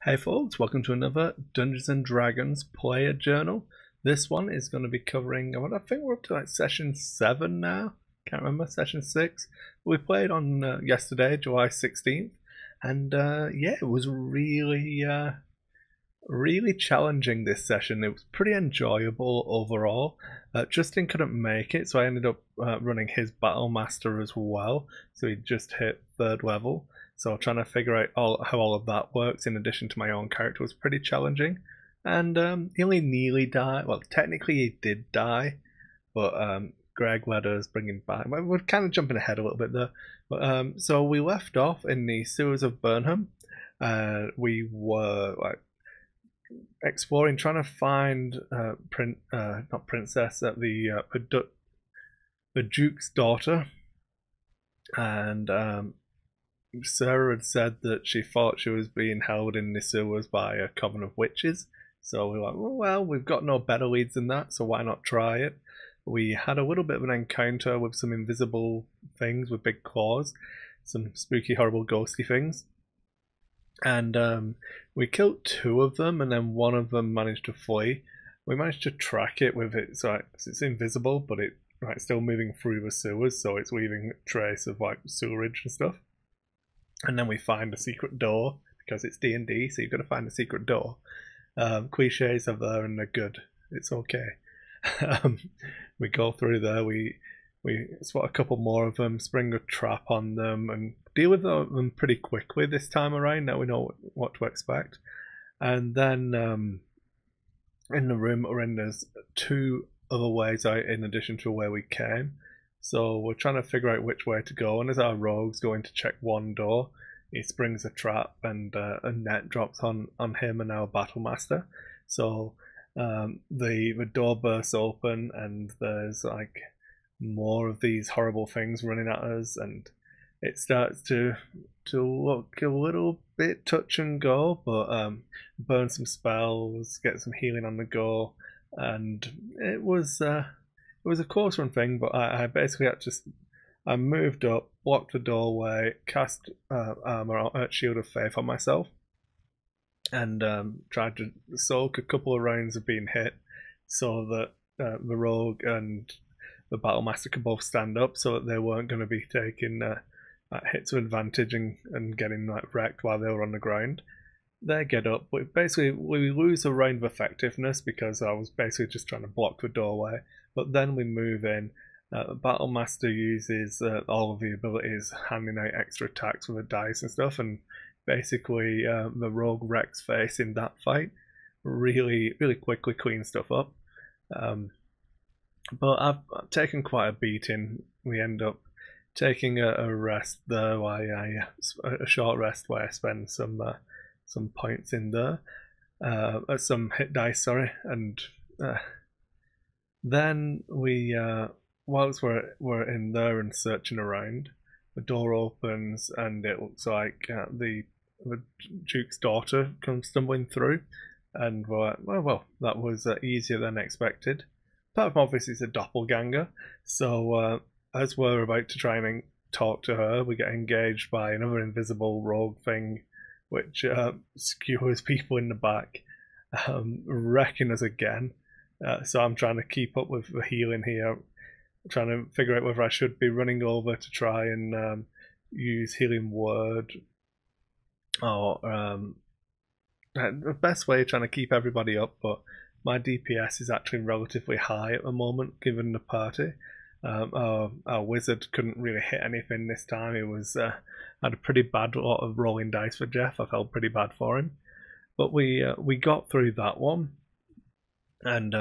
Hey folks, welcome to another Dungeons & Dragons player journal. This one is going to be covering, I think we're up to like session 7 now, can't remember, session 6. We played on yesterday, July 16th, and yeah, it was really challenging this session. It was pretty enjoyable overall. Justin couldn't make it, so I ended up running his Battle Master as well, so he just hit 3rd level. So trying to figure out how all of that works in addition to my own character was pretty challenging. And he only nearly died. Well, technically he did die, but Greg let us bring him back. We're kind of jumping ahead a little bit there. But, so we left off in the sewers of Burnham. We were like exploring, trying to find not princess, the Duke's daughter, and Sarah had said that she thought she was being held in the sewers by a coven of witches. So we were like, well, we've got no better leads than that, so why not try it? We had a little bit of an encounter with some invisible things with big claws, some spooky, horrible, ghosty things. And we killed 2 of them, and then one of them managed to flee. We managed to track it with it, so it's invisible, but it's still moving through the sewers, so it's leaving a trace of like sewerage and stuff. And then we find a secret door, because it's D&D, so you've got to find a secret door. Cliches are there and they're good. It's okay. We go through there, we spot a couple more of them, spring a trap on them, and deal with them pretty quickly this time around. Now we know what to expect. And then in the room we're in, there's 2 other ways out in addition to where we came. So we're trying to figure out which way to go, and as our rogue's going to check one door, he springs a trap and a net drops on him and our battle master. So the door bursts open and there's like more of these horrible things running at us, and it starts to look a little bit touch and go, but burn some spells, get some healing on the go, and it was a close run thing, but I basically had to. I moved up, blocked the doorway, cast Shield of Faith on myself, and tried to soak a couple of rounds of being hit, so that the rogue and the battle master could both stand up, so that they weren't going to be taking hits of advantage and getting like wrecked while they were on the ground. They get up, but basically we lose a round of effectiveness because I was basically just trying to block the doorway. But then we move in. Battle Master uses all of the abilities, handing out extra attacks with the dice and stuff, and basically the rogue wrecks face in that fight really quickly cleans stuff up. But I've taken quite a beating. We end up taking a rest there, a short rest where I spend some points in there, some hit dice, sorry, and then we, whilst we're in there and searching around, the door opens and it looks like the Duke's daughter comes stumbling through, and we're like, well, that was easier than expected. Apart from obviously it's a doppelganger, so as we're about to try and talk to her, we get engaged by another invisible rogue thing, which skewers people in the back, wrecking us again. So I'm trying to keep up with the healing here, trying to figure out whether I should be running over to try and use Healing Word, or the best way trying to keep everybody up, but my DPS is actually relatively high at the moment given the party. Our wizard couldn't really hit anything this time. He was had a pretty bad lot of rolling dice for Jeff. I felt pretty bad for him, but we got through that one and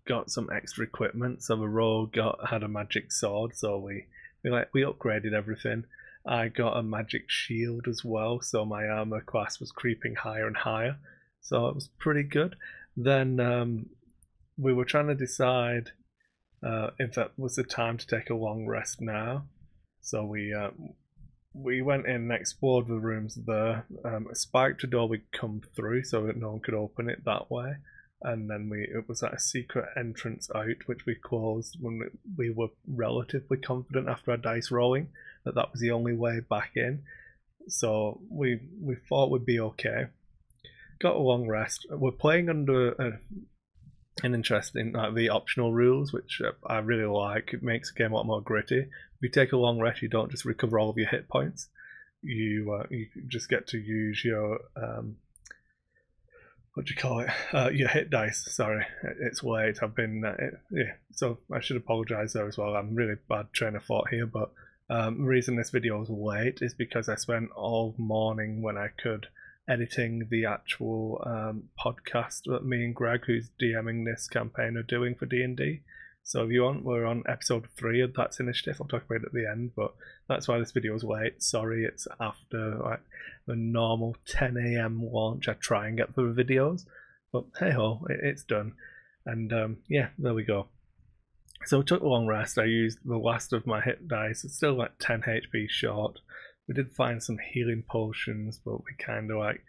got some extra equipment. So the rogue had a magic sword, so we upgraded everything. I got a magic shield as well, so my armor class was creeping higher and higher, so it was pretty good. Then we were trying to decide if that was the time to take a long rest now. So we went in and explored the rooms there. A spiked door we'd come through so that no one could open it that way. And then it was like a secret entrance out, which we closed when we were relatively confident after our dice rolling that was the only way back in. So we thought we'd be okay. got a long rest. We're playing under an interesting, like the optional rules, which I really like. It makes the game a lot more gritty. If you take a long rest, you don't just recover all of your hit points. You just get to use your what do you call it? Your hit dice. Sorry, it's late. I've been yeah. So I should apologise there as well. I'm really bad train of thought here, but the reason this video is late is because I spent all morning when I could editing the actual podcast that me and Greg, who's DMing this campaign, are doing for D&D. So if you want, we're on episode 3 of That's Initiative. I'll talk about it at the end, but that's why this video is late. Sorry, it's after like the normal 10 a.m. launch. I try and get through the videos, but hey ho, it's done. And yeah, there we go. So we took a long rest. I used the last of my hit dice. It's still like 10 HP short. We did find some healing potions, but we kind of like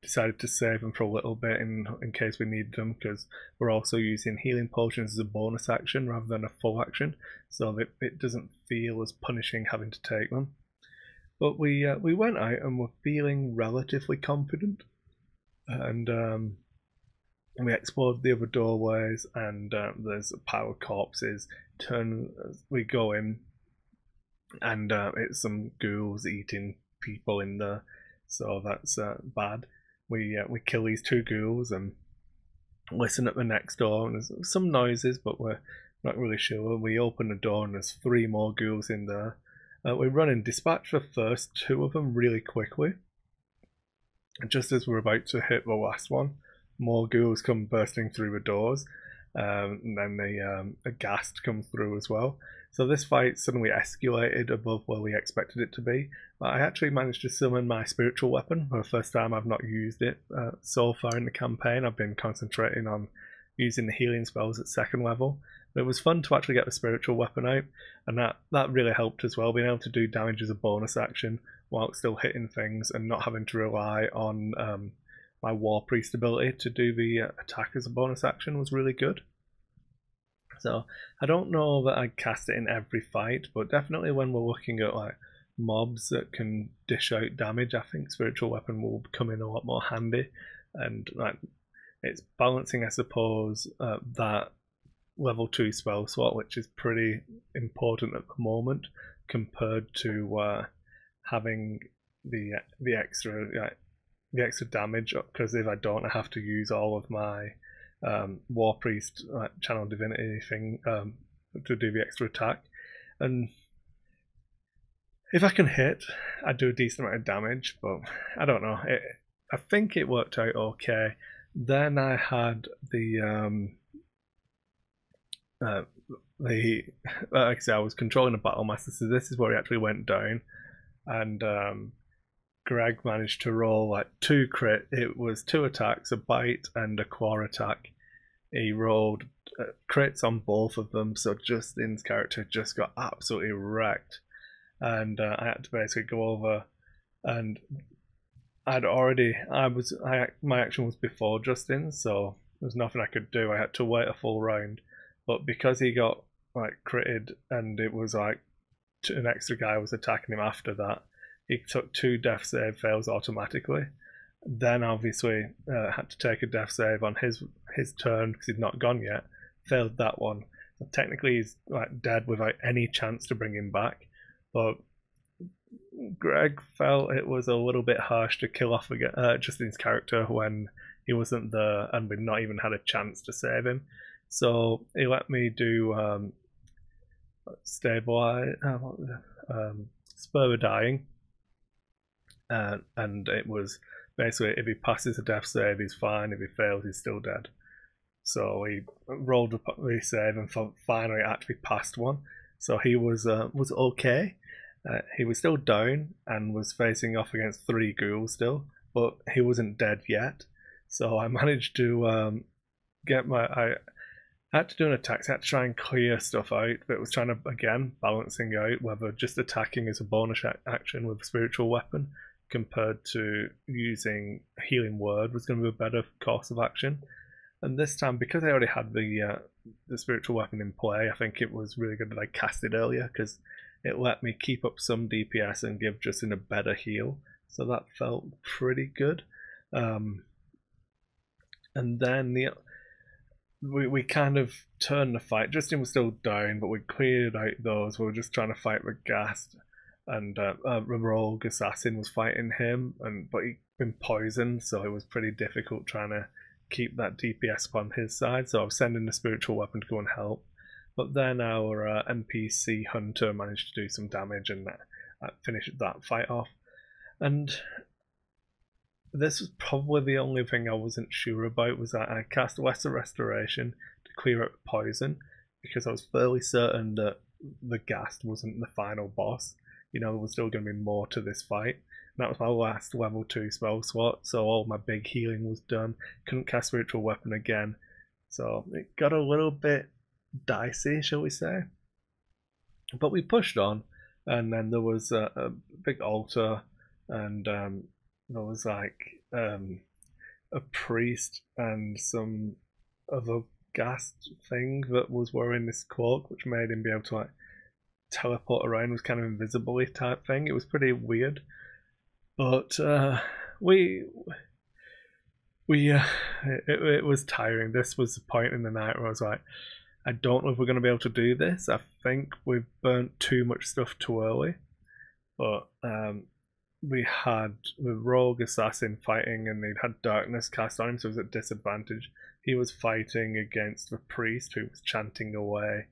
decided to save them for a little bit in case we need them, because we're also using healing potions as a bonus action rather than a full action, so that it doesn't feel as punishing having to take them. But we went out and were feeling relatively confident, and we explored the other doorways, and there's a pile of corpses. We go in, and it's some ghouls eating people in there, so that's bad. We kill these 2 ghouls and listen at the next door, and there's some noises, but we're not really sure. We open the door and there's 3 more ghouls in there. We run and dispatch the first 2 of them really quickly. And just as we're about to hit the last one, more ghouls come bursting through the doors, and then a ghast comes through as well. So this fight suddenly escalated above where we expected it to be. But I actually managed to summon my spiritual weapon for the first time. I've not used it so far in the campaign. I've been concentrating on using the healing spells at 2nd level. But it was fun to actually get the spiritual weapon out, and that really helped as well, being able to do damage as a bonus action while still hitting things and not having to rely on my War Priest ability to do the attack as a bonus action was really good. So I don't know that I'd cast it in every fight, but definitely when we're looking at like mobs that can dish out damage, I think spiritual weapon will come in a lot more handy. And like it's balancing, I suppose, that level 2 spell slot, which is pretty important at the moment, compared to having the extra damage. Because if I don't, I have to use all of my War Priest channel divinity thing to do the extra attack, and if I can hit, I do a decent amount of damage, but I don't know. I think it worked out okay. Then I had like I said, I was controlling a battle master, so this is where he actually went down, and Greg managed to roll like 2 crit. It was 2 attacks, a bite and a claw attack. He rolled crits on both of them, so Justin's character just got absolutely wrecked. And I had to basically go over, and my action was before Justin, so there was nothing I could do. I had to wait a full round, but because he got like critted, and it was like an extra guy was attacking him after that, he took 2 death save fails automatically. Then obviously had to take a death save on his turn because he'd not gone yet. Failed that one. So technically he's like dead without any chance to bring him back. But Greg felt it was a little bit harsh to kill off Justin's character when he wasn't there and we'd not even had a chance to save him. So he let me do stabilize, Spur of Dying. And it was basically if he passes a death save, he's fine. If he fails, he's still dead. So he rolled the save and finally actually passed one. So he was okay. He was still down and was facing off against 3 ghouls still, but he wasn't dead yet. So I managed to get I had to do an attack. So I had to try and clear stuff out, but it was trying to, again, balancing out whether just attacking as a bonus action with a spiritual weapon compared to using Healing Word was going to be a better course of action. And this time, because I already had the spiritual weapon in play, I think it was really good that I cast it earlier because it let me keep up some DPS and give Justin a better heal. So that felt pretty good. And then we kind of turned the fight. Justin was still down, but we cleared out those. We were just trying to fight with Gast, and the rogue assassin was fighting him, but he'd been poisoned, so it was pretty difficult trying to keep that DPS on his side. So I was sending the spiritual weapon to go and help. But then our NPC hunter managed to do some damage and finished that fight off. And this was probably the only thing I wasn't sure about, was that I cast Lesser Restoration to clear out poison, because I was fairly certain that the Ghast wasn't the final boss. You know, there was still going to be more to this fight. And that was my last level 2 spell slot, so all my big healing was done. Couldn't cast Spiritual Weapon again. So it got a little bit dicey, shall we say. But we pushed on, and then there was a big altar, and there was like a priest and some other Ghast thing that was wearing this cloak, which made him be able to like teleport around. It was kind of invisible type thing. It was pretty weird, but it was tiring. This was the point in the night where I was like, I don't know if we're going to be able to do this. I think we've burnt too much stuff too early, but we had the rogue assassin fighting, and they'd had darkness cast on him, so it was at disadvantage. He was fighting against the priest who was chanting away,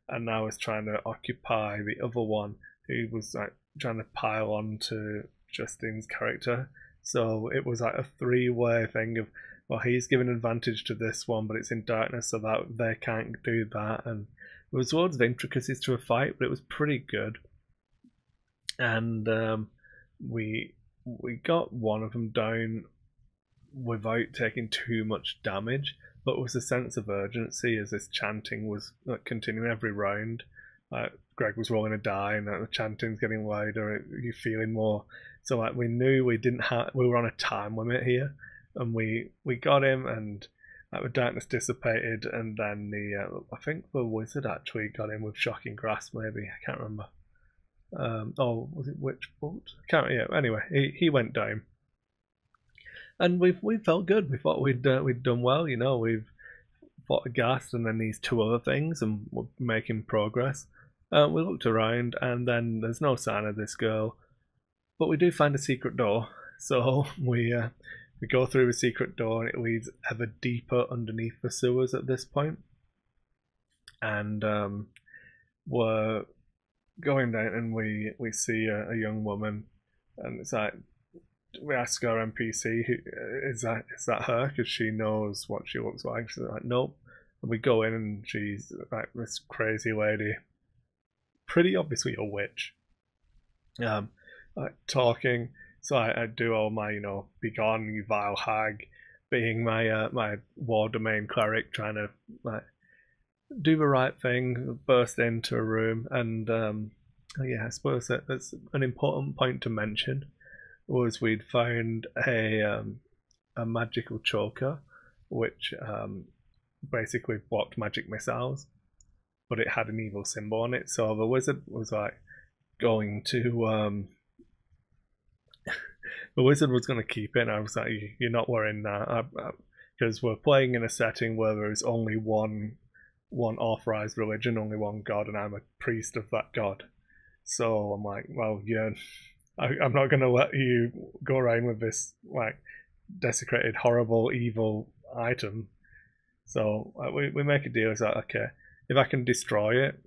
and I was trying to occupy the other one who was like trying to pile on to Justin's character. So it was like a three-way thing of, well, he's giving advantage to this one, but it's in darkness, so that they can't do that. And there was loads of intricacies to a fight, but it was pretty good. And we got one of them down without taking too much damage, but it was a sense of urgency as this chanting was like continuing every round. Greg was rolling a die, and the chanting's getting louder. You're feeling more. So like we knew we were on a time limit here, and we got him, and the darkness dissipated, and then I think the wizard actually got him with shocking grasp. Maybe, I can't remember. Was it Witch Bolt? Yeah. Anyway, he went down, and we felt good. We thought we'd done well. You know, we've fought a Ghast and then these two other things, and we're making progress. We looked around, and then there's no sign of this girl, but we do find a secret door. So we go through a secret door, and it leads ever deeper underneath the sewers at this point. And we're going down, and we see a young woman, and it's like, we ask our NPC, is that her, because she knows what she looks like. She's like, nope. And we go in, and she's like this crazy lady, pretty obviously a witch, like talking. So I do all my, begone you vile hag, being my war domain cleric, trying to like do the right thing, burst into a room. And yeah, I suppose that's an important point to mention, was we'd found a magical choker, which basically blocked magic missiles, but it had an evil symbol on it. So the wizard was like going to the wizard was going to keep it, and I was like, you're not wearing that, because we're playing in a setting where there is only one authorized religion, only one god, and I'm a priest of that god. So I'm like, well, yeah, I'm not going to let you go around with this like desecrated, horrible, evil item. So we make a deal. It's like, okay, if I can destroy it,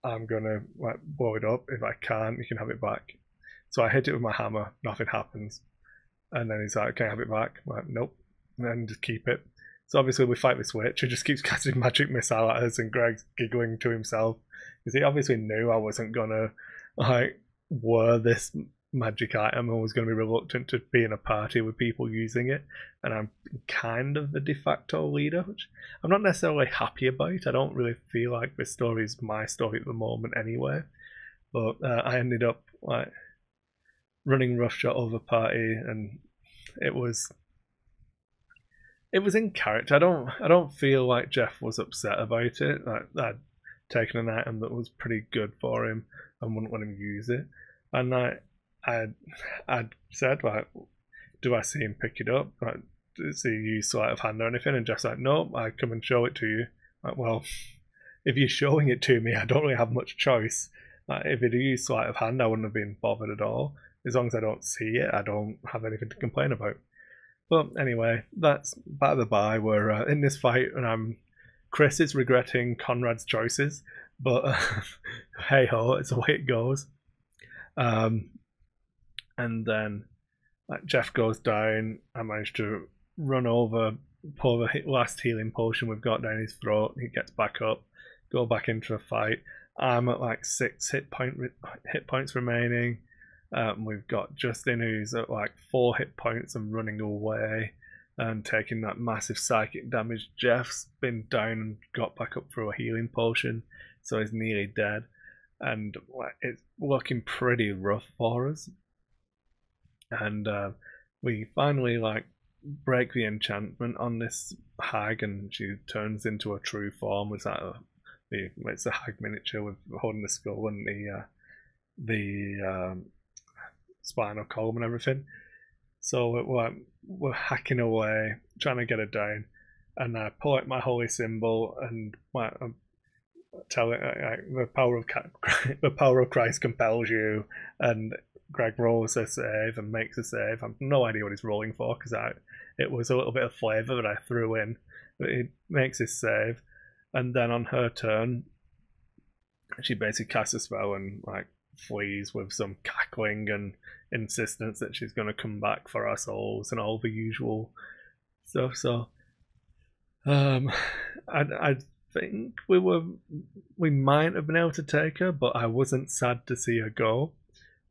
I'm gonna like blow it up. If I can't, you can have it back. So I hit it with my hammer, nothing happens. And then he's like, can I have it back? I'm like, nope. And then just keep it. So obviously we fight this witch who just keeps casting magic missile at us, and Greg's giggling to himself, because he obviously knew I wasn't gonna like wear this magic item, and was going to be reluctant to be in a party with people using it. And I'm kind of the de facto leader, which I'm not necessarily happy about. I don't really feel like this story is my story at the moment anyway. But I ended up like running roughshod over the party, and it was in character. I don't feel like Jeff was upset about it. Like, I'd taken an item that was pretty good for him and wouldn't let him use it. And I'd said, like, do I see him pick it up? Like, see you use sleight of hand or anything? And Jeff's like, no, I come and show it to you. Like, well, if you're showing it to me, I don't really have much choice. Like, if it used sleight of hand, I wouldn't have been bothered at all. As long as I don't see it, I don't have anything to complain about. But anyway, that's by the by. We're in this fight, and Chris is regretting Conrad's choices, but hey ho, it's the way it goes. And then Jeff goes down. I managed to run over, pour the last healing potion we've got down his throat. He gets back up, go back into a fight. I'm at like 6 hit points remaining. We've got Justin, who's at like 4 hit points and running away and taking that massive psychic damage. Jeff's been down and got back up through a healing potion, so he's nearly dead. And it's looking pretty rough for us. And we finally break the enchantment on this hag, and she turns into a true form. It's a hag miniature with holding the skull and the spinal column and everything. So we're hacking away, trying to get it down, and I pull out my holy symbol and tell it the power of Christ compels you, and Greg rolls a save and makes a save. I have no idea what he's rolling for because it was a little bit of flavour that I threw in. But he makes his save, and then on her turn, she basically casts a spell and flees with some cackling and insistence that she's going to come back for our souls and all the usual stuff. So I think we might have been able to take her, but I wasn't sad to see her go.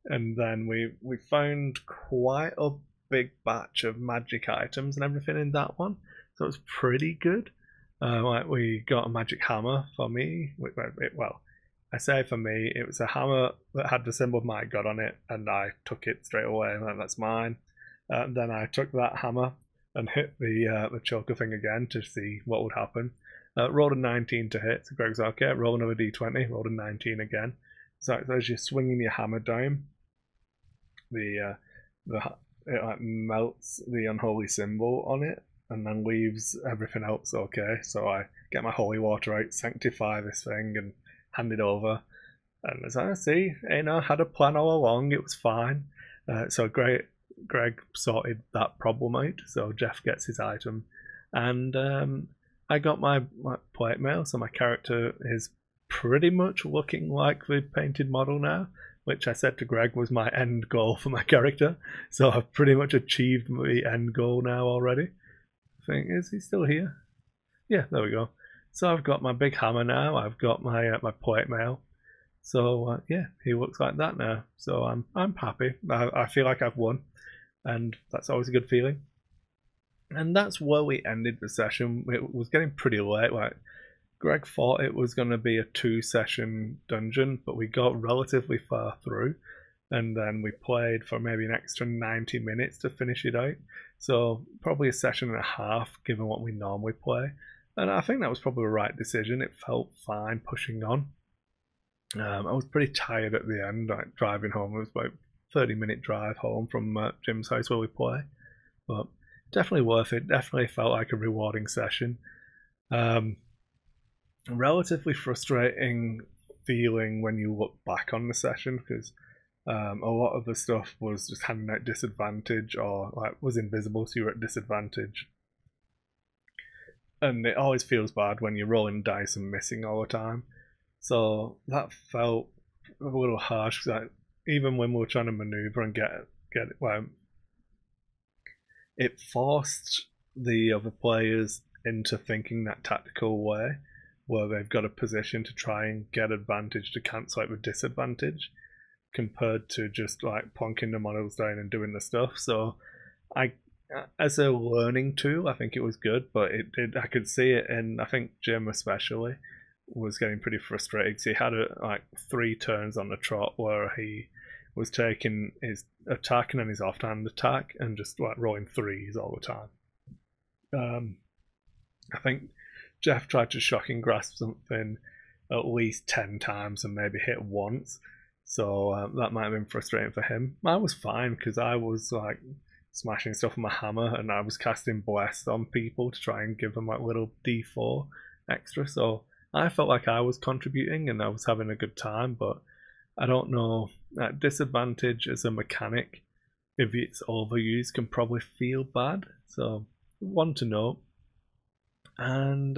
And then we found quite a big batch of magic items and everything in that one, so it was pretty good. We got a magic hammer for me. Well, I say for me, it was a hammer that had the symbol of my god on it, and I took it straight away, and that's mine. Then I took that hammer and hit the choker thing again to see what would happen. Rolled a 19 to hit, so Greg's like, okay, roll another d20, rolled a 19 again. So as you're swinging your hammer down, it melts the unholy symbol on it, and then leaves everything else okay. So I get my holy water out, sanctify this thing, and hand it over. And as I see, I had a plan all along, it was fine. So Greg sorted that problem out, so Jeff gets his item. And I got my plate mail, so my character is pretty much looking like the painted model now, which I said to Greg was my end goal for my character. So I've pretty much achieved the end goal now already. I think, is he still here? Yeah, there we go. So I've got my big hammer now. I've got my plate mail. So yeah, he looks like that now. So I'm happy. I feel like I've won, and that's always a good feeling. And that's where we ended the session. It was getting pretty late. Greg thought it was going to be a 2-session dungeon, but we got relatively far through, and then we played for maybe an extra 90 minutes to finish it out. So probably a session and a half, given what we normally play. And I think that was probably the right decision. It felt fine pushing on. I was pretty tired at the end, driving home. It was about a 30-minute drive home from Jim's house where we play. But definitely worth it. Definitely felt like a rewarding session. Relatively frustrating feeling when you look back on the session, because a lot of the stuff was just handing out disadvantage or was invisible, so you were at disadvantage. And it always feels bad when you're rolling dice and missing all the time. So that felt a little harsh, because even when we were trying to maneuver and get it, it forced the other players into thinking that tactical way, where they've got a position to try and get advantage to cancel out the disadvantage, compared to just plonking the models down and doing the stuff. So as a learning tool, I think it was good, but I could see it, and I think Jim especially was getting pretty frustrated because he had 3 turns on the trot where he was taking his attack and then his offhand attack and just rolling 3s all the time. I think Jeff tried to shocking grasp something at least 10 times and maybe hit once, so that might have been frustrating for him. I was fine because I was smashing stuff with my hammer, and I was casting bless on people to try and give them like little D4 extra. So I felt like I was contributing and I was having a good time, but I don't know. That disadvantage as a mechanic, if it's overused, can probably feel bad. So one to note. And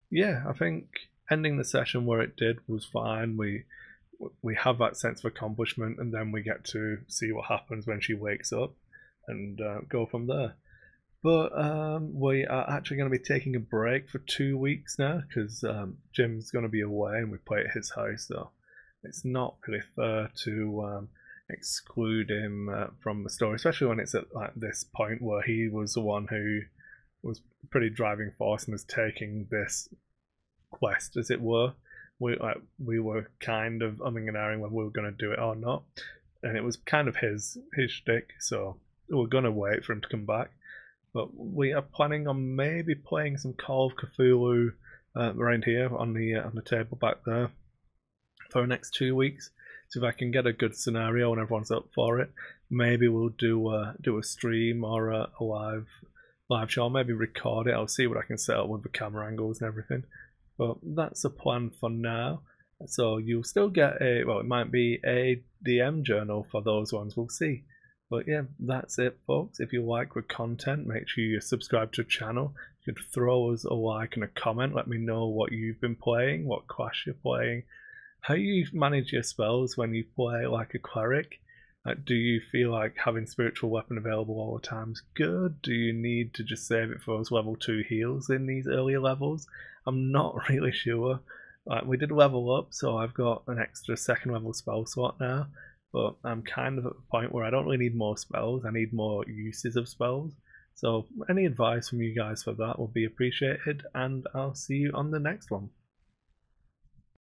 yeah, I think ending the session where it did was fine. We have that sense of accomplishment, and then we get to see what happens when she wakes up and go from there. But we are actually going to be taking a break for 2 weeks now because Jim's going to be away and we play at his house, so it's not really fair to exclude him from the story, especially when it's at like this point where he was the one who was pretty driving force and was taking this quest, as it were. We were kind of umming and ahhing when we were going to do it or not, and it was kind of his shtick, so we're going to wait for him to come back. But we are planning on maybe playing some Call of Cthulhu around here on the table back there for the next 2 weeks. So if I can get a good scenario and everyone's up for it, maybe we'll do a stream or a live show. Maybe record it. I'll see what I can set up with the camera angles and everything. But that's a plan for now. So you'll still get it might be a DM journal for those ones. We'll see. But yeah, that's it, folks. If you like the content, make sure you subscribe to the channel. You could throw us a like and a comment. Let me know what you've been playing, what class you're playing, how you manage your spells when you play like a cleric. Do you feel like having spiritual weapon available all the time is good? Do you need to just save it for those level 2 heals in these earlier levels? I'm not really sure. We did level up, so I've got an extra 2nd level spell slot now. But I'm kind of at the point where I don't really need more spells. I need more uses of spells. So any advice from you guys for that will be appreciated, and I'll see you on the next one.